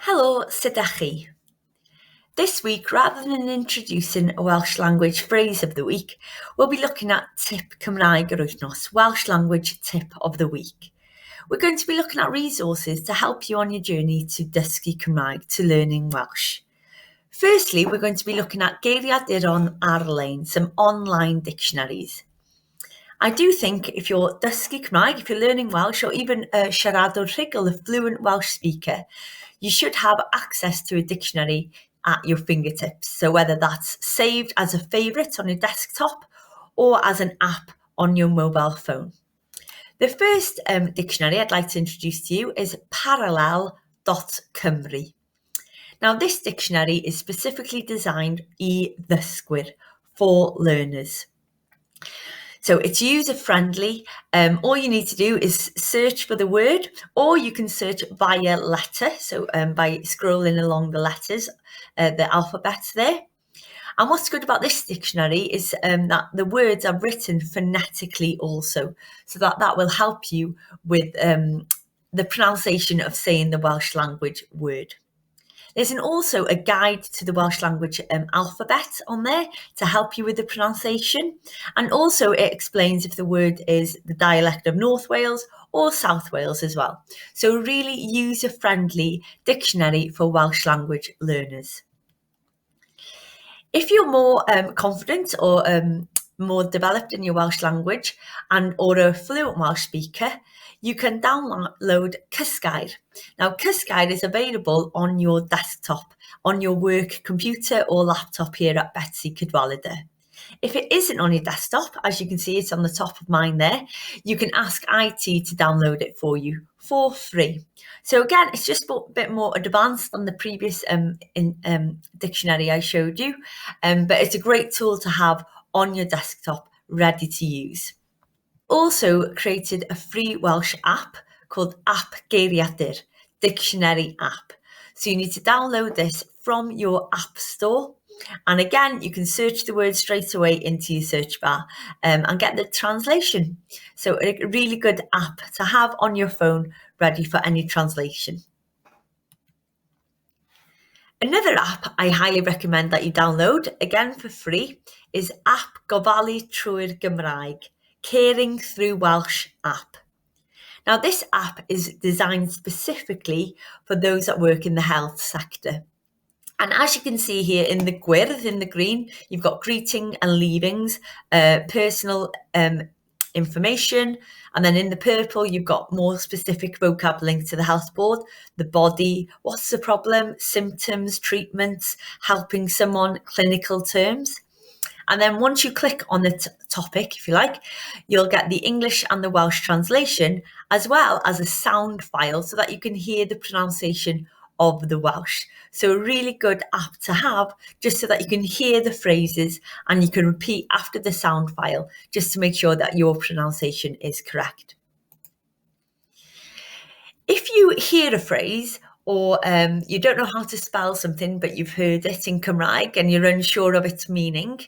Hello, sut ydych chi? This week, rather than introducing a Welsh language phrase of the week, we'll be looking at tip Cymraeg yr wythnos, Welsh language tip of the week. We're going to be looking at resources to help you on your journey to dysgu Cymraeg, to learning Welsh. Firstly, we're going to be looking at geiriaduron ar-lein, some online dictionaries. I do think if you're dysgu Cymraeg, if you're learning Welsh, or even a siaradwr rhugl, a fluent Welsh speaker, you should have access to a dictionary at your fingertips. So whether that's saved as a favourite on your desktop or as an app on your mobile phone. The first dictionary I'd like to introduce to you is parallel.cymru. Now, this dictionary is specifically designed I ddysgwyr, for learners. So it's user-friendly. All you need to do is search for the word, or you can search via letter, so by scrolling along the letters, the alphabet there. And what's good about this dictionary is that the words are written phonetically also, so that will help you with the pronunciation of saying the Welsh language word. There's also a guide to the Welsh language alphabet on there to help you with the pronunciation. And also it explains if the word is the dialect of North Wales or South Wales as well. So really user-friendly dictionary for Welsh language learners. If you're more confident or more developed in your Welsh language or a fluent Welsh speaker, you can download Cysgair. Now, Cysgair is available on your desktop, on your work computer or laptop here at Betsy Cadwaladr. If it isn't on your desktop, as you can see, it's on the top of mine there, you can ask IT to download it for you for free. So again, it's just a bit more advanced than the previous dictionary I showed you, but it's a great tool to have on your desktop ready to use. Also created a free Welsh app called App Geiriadur, Dictionary app. So you need to download this from your app store. And again, you can search the word straight away into your search bar and get the translation. So a really good app to have on your phone ready for any translation. Another app I highly recommend that you download, again for free, is app Gofalu Trwy'r Gymraeg, Caring Through Welsh app. Now, this app is designed specifically for those that work in the health sector. And as you can see here in the gwyrdd, in the green, you've got greeting and leavings, personal information. And then in the purple, you've got more specific vocab linked to the health board, the body, what's the problem, symptoms, treatments, helping someone, clinical terms. And then once you click on the topic, if you like, you'll get the English and the Welsh translation, as well as a sound file so that you can hear the pronunciation of the Welsh. So a really good app to have just so that you can hear the phrases and you can repeat after the sound file just to make sure that your pronunciation is correct. If you hear a phrase or you don't know how to spell something, but you've heard it in Cymraeg and you're unsure of its meaning,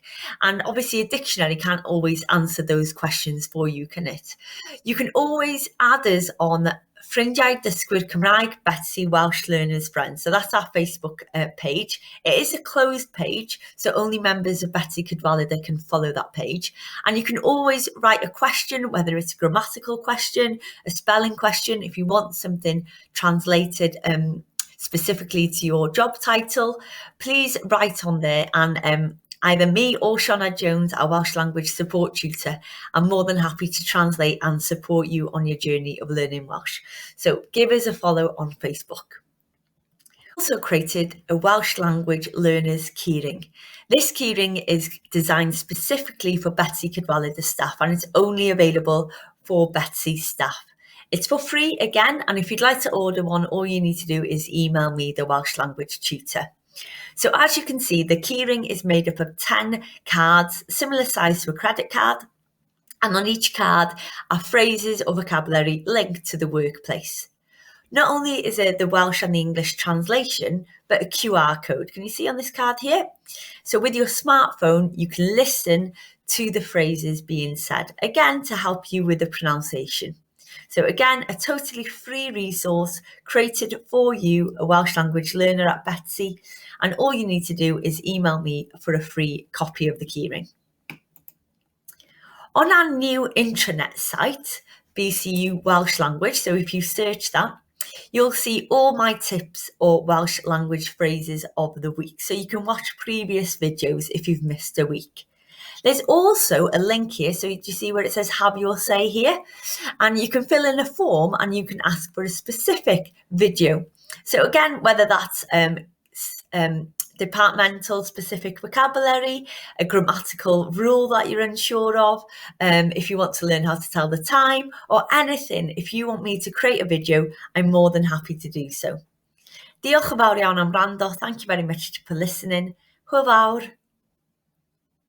and obviously a dictionary can't always answer those questions for you, can it? You can always add us on Ffrindiau Dysgwyr Cymraeg, Betsy Welsh Learners Friends. So that's our Facebook page. It is a closed page, so only members of Betsy Cadwaladr can follow that page. And you can always write a question, whether it's a grammatical question, a spelling question, if you want something translated specifically to your job title, please write on there, and either me or Shauna Jones, our Welsh language support tutor, I'm more than happy to translate and support you on your journey of learning Welsh. So give us a follow on Facebook. Also created a Welsh language learners keyring. This keyring is designed specifically for Betsy Cadwaladr staff, and it's only available for Betsy staff. It's for free again, and if you'd like to order one, all you need to do is email me, the Welsh language tutor. So as you can see, the keyring is made up of 10 cards, similar size to a credit card, and on each card are phrases or vocabulary linked to the workplace. Not only is it the Welsh and the English translation, but a QR code. Can you see on this card here? So with your smartphone, you can listen to the phrases being said, again, to help you with the pronunciation. So again, a totally free resource created for you, a Welsh language learner at Betsy, and all you need to do is email me for a free copy of the keyring. On our new intranet site, BCU Welsh Language, so if you search that, you'll see all my tips or Welsh language phrases of the week. So you can watch previous videos if you've missed a week. There's also a link here, so you see where it says have your say here, and you can fill in a form and you can ask for a specific video. So again, whether that's departmental specific vocabulary, a grammatical rule that you're unsure of, if you want to learn how to tell the time or anything, if you want me to create a video, I'm more than happy to do so. Diolch yn fawr iawn am wrando. Thank you very much for listening. Hwyl fawr.